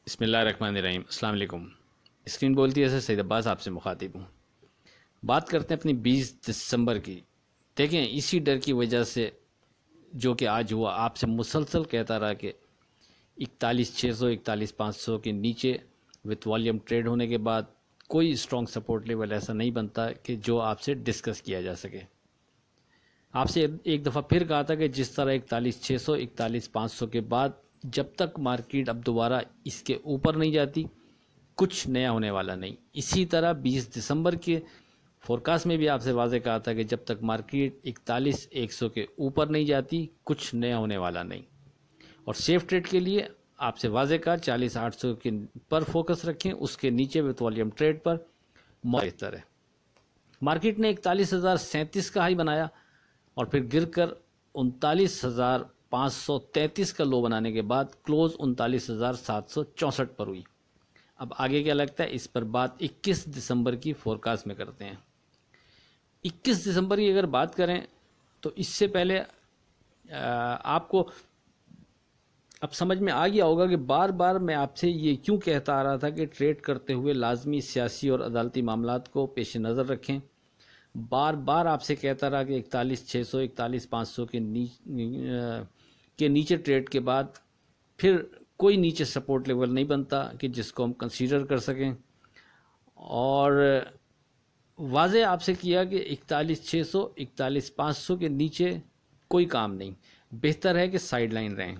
बिस्मिल्लाहिर्रहमानिर्रहीम। अस्सलाम वालेकुम। स्क्रीन बोलती है सैयद अब्बास आपसे मुखातिब हूँ। बात करते हैं अपनी 20 दिसंबर की। देखें, इसी डर की वजह से जो कि आज हुआ, आपसे मुसलसल कहता रहा कि 41,600 41,500 के नीचे विथ वॉल्यूम ट्रेड होने के बाद कोई स्ट्रॉन्ग सपोर्ट लेवल ऐसा नहीं बनता कि जो आपसे डिस्कस किया जा सके। आपसे एक दफ़ा फिर कहा था कि जिस तरह 41,600 41,500 के बाद जब तक मार्केट अब दोबारा इसके ऊपर नहीं जाती, कुछ नया होने वाला नहीं। इसी तरह 20 दिसंबर के फोरकास्ट में भी आपसे वाज़े कहा था कि जब तक मार्केट 41,100 के ऊपर नहीं जाती, कुछ नया होने वाला नहीं। और सेफ ट्रेड के लिए आपसे वाज़े कहा 40,800 के पर फोकस रखें, उसके नीचे विथ वॉल्यूम ट्रेड पर बेहतर है। मार्केट ने 41,037 का हाई बनाया और फिर गिरकर 39,533 का लो बनाने के बाद क्लोज 39,764 पर हुई। अब आगे क्या लगता है, इस पर बात 21 दिसंबर की फोरकास्ट में करते हैं। 21 दिसंबर की अगर बात करें तो इससे पहले आपको अब समझ में आ गया होगा कि बार बार मैं आपसे ये क्यों कहता आ रहा था कि ट्रेड करते हुए लाजमी सियासी और अदालती मामलात को पेश नज़र रखें। बार बार आपसे कहता रहा कि 41,600 41,500 के नीचे ट्रेड के बाद फिर कोई नीचे सपोर्ट लेवल नहीं बनता कि जिसको हम कंसीडर कर सकें। और वाज़े आपसे किया कि 41,600 41,500 के नीचे कोई काम नहीं, बेहतर है कि साइडलाइन रहें।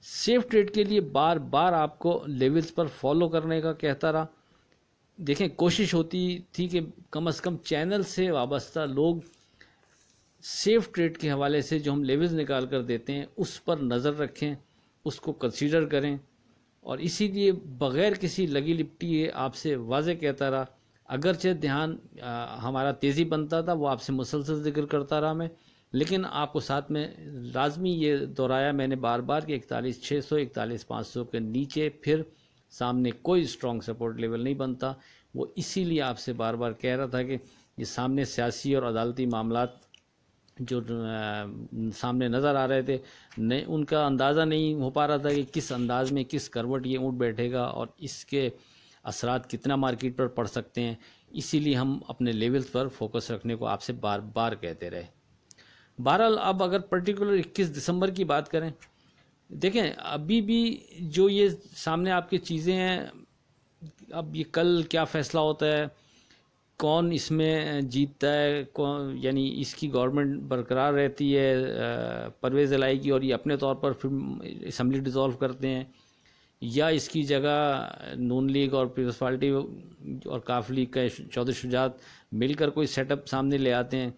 सेफ ट्रेड के लिए बार बार आपको लेवल्स पर फॉलो करने का कहता रहा। देखें, कोशिश होती थी कि कम से कम चैनल से वाबस्ता लोग सेफ ट्रेड के हवाले से जो हम लेवल्स निकाल कर देते हैं उस पर नज़र रखें, उसको कंसीडर करें। और इसीलिए बग़ैर किसी लगी लिपटी आपसे वाज़े कहता रहा। अगरचे ध्यान हमारा तेज़ी बनता था, वो आपसे मुसलसल जिक्र करता रहा मैं, लेकिन आपको साथ में लाजमी ये दोहराया मैंने बार बार कि 41,600 41,500 के नीचे फिर सामने कोई स्ट्रॉन्ग सपोर्ट लेवल नहीं बनता। वो इसीलिए आपसे बार बार कह रहा था कि ये सामने सियासी और अदालती मामलात जो सामने नज़र आ रहे थे, नहीं उनका अंदाज़ा नहीं हो पा रहा था कि किस अंदाज में किस करवट ये ऊँट बैठेगा और इसके असरात कितना मार्केट पर पड़ सकते हैं। इसीलिए हम अपने लेवल्स पर फोकस रखने को आपसे बार बार कहते रहे। बहरहाल अब अगर पर्टिकुलर 21 दिसंबर की बात करें, देखें अभी भी जो ये सामने आपकी चीज़ें हैं, अब ये कल क्या फ़ैसला होता है, कौन इसमें जीतता है, कौन यानी इसकी गवर्नमेंट बरकरार रहती है परवेज़ इलाही की और ये अपने तौर पर फिर असम्बली डिज़ोल्व करते हैं, या इसकी जगह नून लीग और पीपल्स पार्टी और काफ लीग का चौधरी शुजात मिलकर कोई सेटअप सामने ले आते हैं।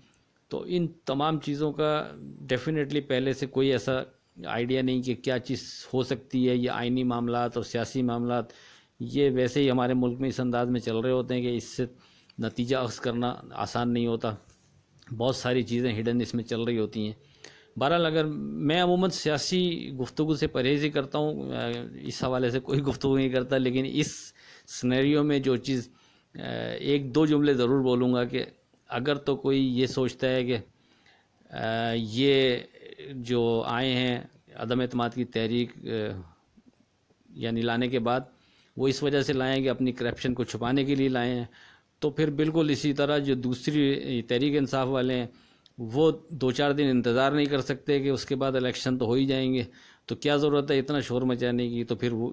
तो इन तमाम चीज़ों का डेफिनेटली पहले से कोई ऐसा आइडिया नहीं कि क्या चीज़ हो सकती है। ये आइनी मामलात और सियासी मामलात ये वैसे ही हमारे मुल्क में इस अंदाज में चल रहे होते हैं कि इससे नतीजा अख्ज़ करना आसान नहीं होता। बहुत सारी चीज़ें हिडन इसमें चल रही होती हैं। बहरहाल अगर मैं अमूमन सियासी गुफ्तगू से परहेज़ ही करता हूँ, इस हवाले से कोई गुफ्तगू नहीं करता, लेकिन इस सिनेरियो में जो चीज़ एक दो जुमले ज़रूर बोलूँगा कि अगर तो कोई ये सोचता है कि ये जो आए हैं अदम एतमाद की तहरीक यानी लाने के बाद वो इस वजह से लाए हैं कि अपनी करप्शन को छुपाने के लिए लाए हैं, तो फिर बिल्कुल इसी तरह जो दूसरी तहरीक इंसाफ वाले हैं वो 2-4 दिन इंतज़ार नहीं कर सकते कि उसके बाद इलेक्शन तो हो ही जाएंगे, तो क्या ज़रूरत है इतना शोर मचाने की। तो फिर वो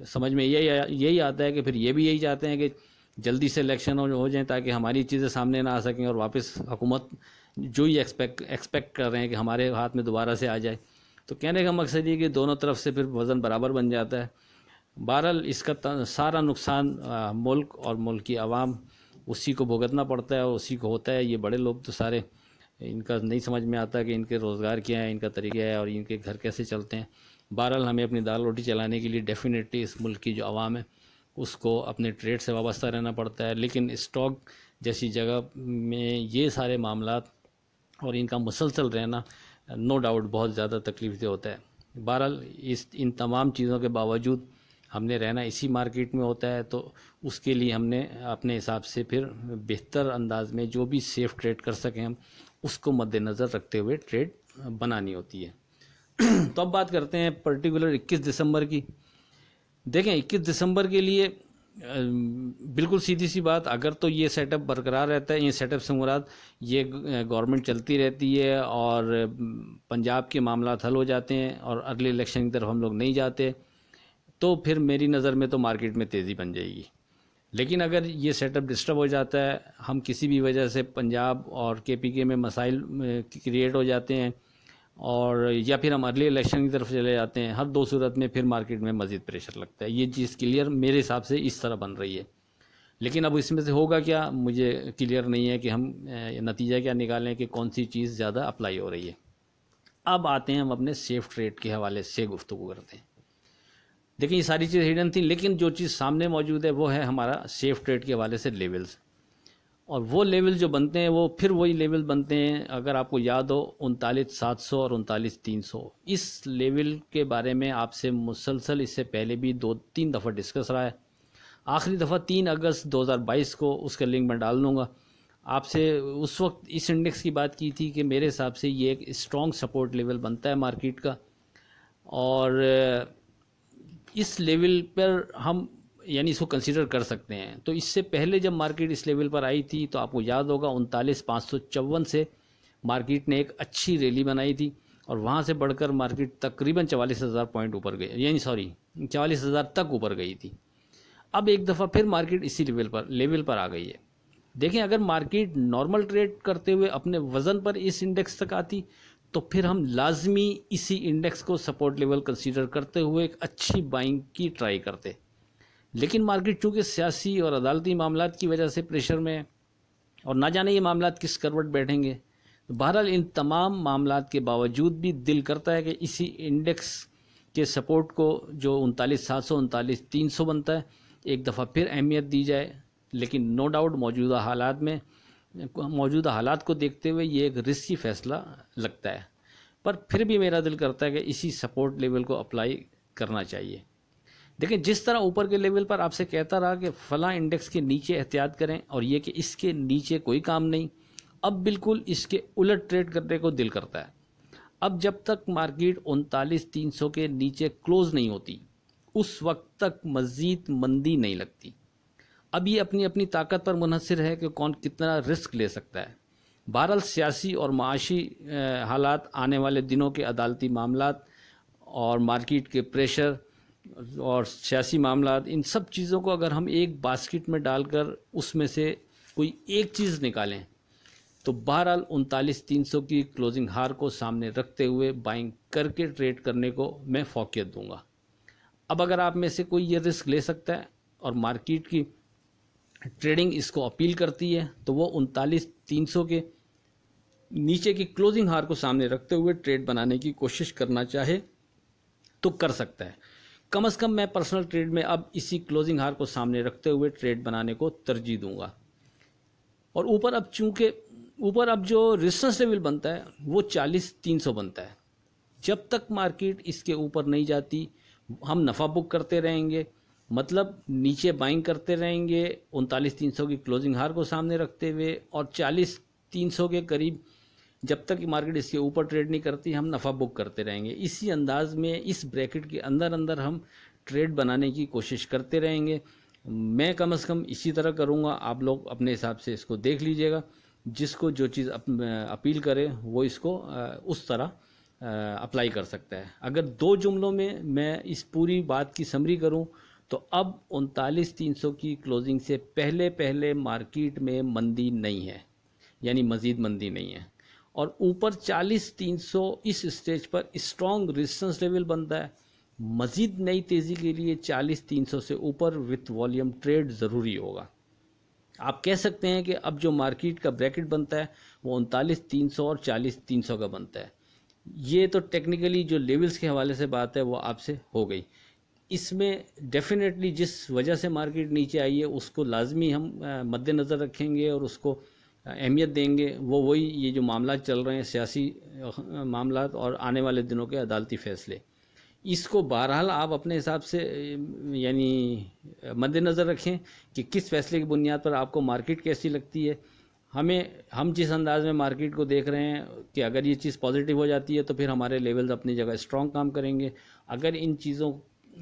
समझ में यही आता है कि फिर ये भी यही चाहते हैं कि जल्दी से इलेक्शन हो जाए ताकि हमारी चीज़ें सामने ना आ सकें और वापस हुकूमत जो ही एक्सपेक्ट कर रहे हैं कि हमारे हाथ में दोबारा से आ जाए। तो कहने का मकसद ये कि दोनों तरफ से फिर वज़न बराबर बन जाता है। बहरहाल इसका सारा नुकसान मुल्क और मुल्क की आवाम उसी को भुगतना पड़ता है और उसी को होता है। ये बड़े लोग तो सारे इनका नहीं समझ में आता कि इनके रोज़गार क्या है, इनका तरीका है और इनके घर कैसे चलते हैं। बहरहाल हमें अपनी दाल रोटी चलाने के लिए डेफिनेटली इस मुल्क की जो आवाम है उसको अपने ट्रेड से वाबस्ता रहना पड़ता है, लेकिन स्टॉक जैसी जगह में ये सारे मामलात और इनका मुसलसल रहना नो डाउट बहुत ज़्यादा तकलीफ होता है। बहरहाल इन तमाम चीज़ों के बावजूद हमने रहना इसी मार्केट में होता है, तो उसके लिए हमने अपने हिसाब से फिर बेहतर अंदाज में जो भी सेफ़ ट्रेड कर सकें हम उसको मद्देनज़र रखते हुए ट्रेड बनानी होती है। तो अब बात करते हैं पर्टिकुलर 21 दिसंबर की। देखें 21 दिसंबर के लिए बिल्कुल सीधी सी बात, अगर तो ये सेटअप बरकरार रहता है, ये सेटअप से मुराद ये गवर्नमेंट चलती रहती है और पंजाब के मामला हल हो जाते हैं और अगले इलेक्शन की तरफ हम लोग नहीं जाते, तो फिर मेरी नज़र में तो मार्केट में तेज़ी बन जाएगी। लेकिन अगर ये सेटअप डिस्टर्ब हो जाता है, हम किसी भी वजह से पंजाब और केपीके में मसाइल क्रिएट हो जाते हैं और या फिर हम अगले इलेक्शन की तरफ चले जाते हैं, हर दो सूरत में फिर मार्केट में मज़ीद प्रेशर लगता है। ये चीज़ क्लियर मेरे हिसाब से इस तरह बन रही है। लेकिन अब इसमें से होगा क्या, मुझे क्लियर नहीं है कि हम नतीजा क्या निकालें कि कौन सी चीज़ ज़्यादा अप्लाई हो रही है। अब आते हैं हम अपने सेफ ट्रेड के हवाले से गुफ्तगू करते हैं। देखिए ये सारी चीज़ हिडन थी, लेकिन जो चीज़ सामने मौजूद है वो है हमारा सेफ ट्रेड के हवाले से लेवल्स। और वो लेवल जो बनते हैं वो फिर वही लेवल बनते हैं, अगर आपको याद हो 39,700 और 39,300। इस लेवल के बारे में आपसे मुसलसल इससे पहले भी 2-3 दफ़ा डिस्कस रहा है। आखिरी दफ़ा 3 अगस्त 2022 को उसका लिंक मैं डाल दूँगा। आपसे उस वक्त इस इंडेक्स की बात की थी कि मेरे हिसाब से ये एक स्ट्रॉन्ग सपोर्ट लेवल बनता है मार्केट का, और इस लेवल पर हम यानी इसको कंसीडर कर सकते हैं। तो इससे पहले जब मार्केट इस लेवल पर आई थी तो आपको याद होगा 39,554 से मार्केट ने एक अच्छी रैली बनाई थी और वहाँ से बढ़कर मार्केट तकरीबन 44,000 पॉइंट ऊपर गई, यानी 44,000 तक ऊपर गई थी। अब एक दफ़ा फिर मार्केट इसी लेवल पर आ गई है। देखें अगर मार्केट नॉर्मल ट्रेड करते हुए अपने वज़न पर इस इंडेक्स तक आती तो फिर हम लाजमी इसी इंडेक्स को सपोर्ट लेवल कंसीडर करते हुए एक अच्छी बाइंग की ट्राई करते। लेकिन मार्केट चूँकि सियासी और अदालती मामलात की वजह से प्रेशर में है और ना जाने ये मामलात किस करवट बैठेंगे, तो बहरहाल इन तमाम मामलात के बावजूद भी दिल करता है कि इसी इंडेक्स के सपोर्ट को जो 39,700 39,300 बनता है एक दफ़ा फिर अहमियत दी जाए। लेकिन नो डाउट मौजूदा हालात को देखते हुए ये एक रिस्की फ़ैसला लगता है, पर फिर भी मेरा दिल करता है कि इसी सपोर्ट लेवल को अप्लाई करना चाहिए। देखिए जिस तरह ऊपर के लेवल पर आपसे कहता रहा कि फ़लाँ इंडेक्स के नीचे एहतियात करें और ये कि इसके नीचे कोई काम नहीं, अब बिल्कुल इसके उलट ट्रेड करने को दिल करता है। अब जब तक मार्केट 39,300 के नीचे क्लोज नहीं होती उस वक्त तक मज़ीद मंदी नहीं लगती। अब ये अपनी अपनी ताकत पर मुनहसर है कि कौन कितना रिस्क ले सकता है। बहरहाल सियासी और माशी हालात, आने वाले दिनों के अदालती मामलात और मार्केट के प्रेशर और सियासी मामलात, इन सब चीज़ों को अगर हम एक बास्केट में डालकर उसमें से कोई एक चीज़ निकालें तो बहरहाल 39,300 की क्लोजिंग हार को सामने रखते हुए बाइंग करके ट्रेड करने को मैं फ़ौक़ियत दूंगा। अब अगर आप में से कोई ये रिस्क ले सकता है और मार्केट की ट्रेडिंग इसको अपील करती है तो वो 39,300 के नीचे की क्लोजिंग हार को सामने रखते हुए ट्रेड बनाने की कोशिश करना चाहे तो कर सकता है। कम से कम मैं पर्सनल ट्रेड में अब इसी क्लोजिंग हार को सामने रखते हुए ट्रेड बनाने को तरजीह दूंगा। और ऊपर अब जो रेजिस्टेंस लेवल बनता है वो 40,300 बनता है। जब तक मार्केट इसके ऊपर नहीं जाती हम नफ़ा बुक करते रहेंगे, मतलब नीचे बाइंग करते रहेंगे 39,300 की क्लोजिंग हार को सामने रखते हुए, और 40,300 के करीब जब तक मार्केट इसके ऊपर ट्रेड नहीं करती हम नफ़ा बुक करते रहेंगे। इसी अंदाज में इस ब्रैकेट के अंदर हम ट्रेड बनाने की कोशिश करते रहेंगे। मैं कम से कम इसी तरह करूँगा, आप लोग अपने हिसाब से इसको देख लीजिएगा। जिसको जो चीज़ अपील करे वो इसको उस तरह अप्लाई कर सकता है। अगर दो जुमलों में मैं इस पूरी बात की समरी करूं तो अब 39,300 की क्लोजिंग से पहले मार्केट में मंदी नहीं है, यानी मज़ीद मंदी नहीं है, और ऊपर 40,300 इस स्टेज पर स्ट्रॉन्ग रेजिस्टेंस लेवल बनता है। मज़ीद नई तेज़ी के लिए 40,300 से ऊपर विथ वॉल्यूम ट्रेड ज़रूरी होगा। आप कह सकते हैं कि अब जो मार्केट का ब्रैकेट बनता है वो 39,300 और 40,300 का बनता है। ये तो टेक्निकली जो लेवल्स के हवाले से बात है वो आपसे हो गई। इसमें डेफिनेटली जिस वजह से मार्केट नीचे आई है उसको लाजमी हम मद्देनज़र रखेंगे और उसको अहमियत देंगे। वही ये जो मामला चल रहे हैं सियासी मामला और आने वाले दिनों के अदालती फ़ैसले, इसको बहरहाल आप अपने हिसाब से यानी मद्देनज़र रखें कि किस फैसले की बुनियाद पर आपको मार्केट कैसी लगती है। हम जिस अंदाज में मार्केट को देख रहे हैं कि अगर ये चीज़ पॉजिटिव हो जाती है तो फिर हमारे लेवल्स अपनी जगह स्ट्रॉन्ग काम करेंगे। अगर इन चीज़ों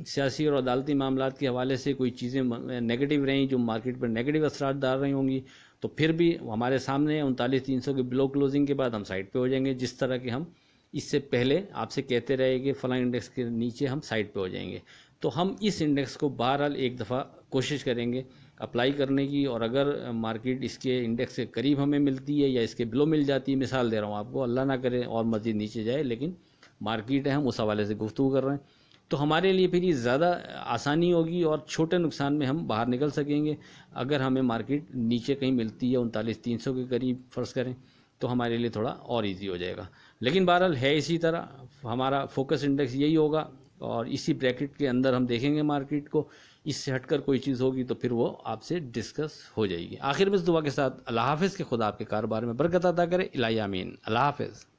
सियासी और अदालती मामलात के हवाले से कोई चीज़ें नेगेटिव रहीं जो मार्केट पर नेगेटिव असरात डाल रही होंगी, तो फिर भी हमारे सामने 39,300 के बिलो क्लोजिंग के बाद हम साइड पे हो जाएंगे, जिस तरह के हम इससे पहले आपसे कहते रहे कि फला इंडेक्स के नीचे हम साइड पे हो जाएंगे। तो हम इस इंडेक्स को बहरहाल एक दफ़ा कोशिश करेंगे अप्लाई करने की, और अगर मार्केट इसके इंडेक्स के करीब हमें मिलती है या इसके बिलो मिल जाती है, मिसाल दे रहा हूँ आपको, अल्लाह ना करे और मज़ीद नीचे जाए, लेकिन मार्केट है हम उस हवाले से गुफ्तगू कर रहे हैं, तो हमारे लिए फिर ये ज़्यादा आसानी होगी और छोटे नुकसान में हम बाहर निकल सकेंगे। अगर हमें मार्केट नीचे कहीं मिलती है 39,300 के करीब फ़र्ज़ करें, तो हमारे लिए थोड़ा और इजी हो जाएगा। लेकिन बहरहाल है इसी तरह, हमारा फोकस इंडेक्स यही होगा और इसी ब्रैकेट के अंदर हम देखेंगे मार्केट को। इससे हटकर कोई चीज़ होगी तो फिर वो आपसे डिस्कस हो जाएगी। आखिर में इस दुआ के साथ अल्लाह हाफ़िज़ के खुदा आपके कारोबार में बरकत अता करे। इलाही आमीन। अल्लाह हाफ़िज़।